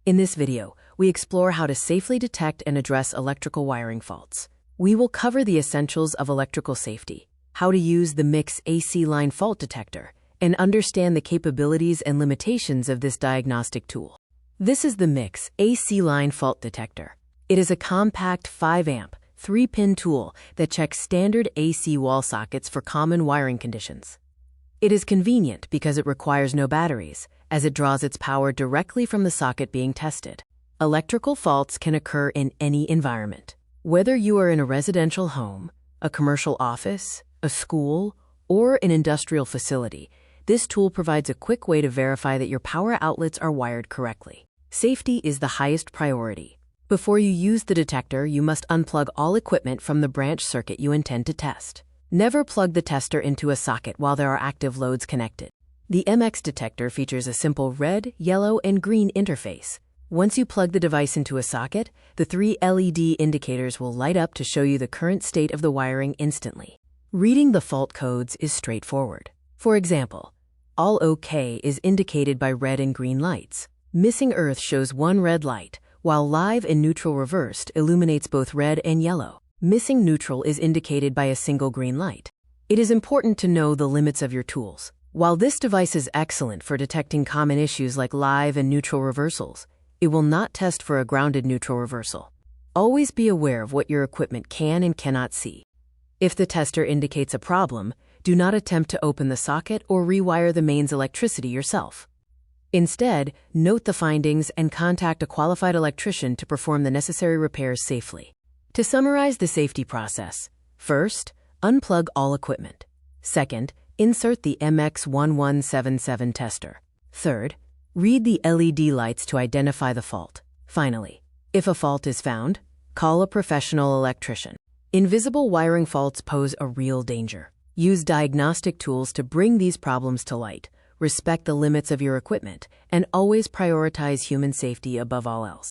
In this video, we explore how to safely detect and address electrical wiring faults. We will cover the essentials of electrical safety, how to use the Mix AC line fault detector, and understand the capabilities and limitations of this diagnostic tool. This is the Mix AC line fault detector. It is a compact 5-amp, 3-pin tool that checks standard AC wall sockets for common wiring conditions. It is convenient because it requires no batteries, as it draws its power directly from the socket being tested. Electrical faults can occur in any environment. Whether you are in a residential home, a commercial office, a school, or an industrial facility, this tool provides a quick way to verify that your power outlets are wired correctly. Safety is the highest priority. Before you use the detector, you must unplug all equipment from the branch circuit you intend to test. Never plug the tester into a socket while there are active loads connected. The MX detector features a simple red, yellow, and green interface. Once you plug the device into a socket, the 3 LED indicators will light up to show you the current state of the wiring instantly. Reading the fault codes is straightforward. For example, all OK is indicated by red and green lights. Missing earth shows 1 red light, while live and neutral reversed illuminates both red and yellow. Missing neutral is indicated by a single green light. It is important to know the limits of your tools. While this device is excellent for detecting common issues like live and neutral reversals, it will not test for a grounded neutral reversal. Always be aware of what your equipment can and cannot see. If the tester indicates a problem, do not attempt to open the socket or rewire the mains electricity yourself. Instead, note the findings and contact a qualified electrician to perform the necessary repairs safely. To summarize the safety process, first, unplug all equipment. Second, insert the MX1177 tester. Third, read the LED lights to identify the fault. Finally, if a fault is found, call a professional electrician. Invisible wiring faults pose a real danger. Use diagnostic tools to bring these problems to light, respect the limits of your equipment, and always prioritize human safety above all else.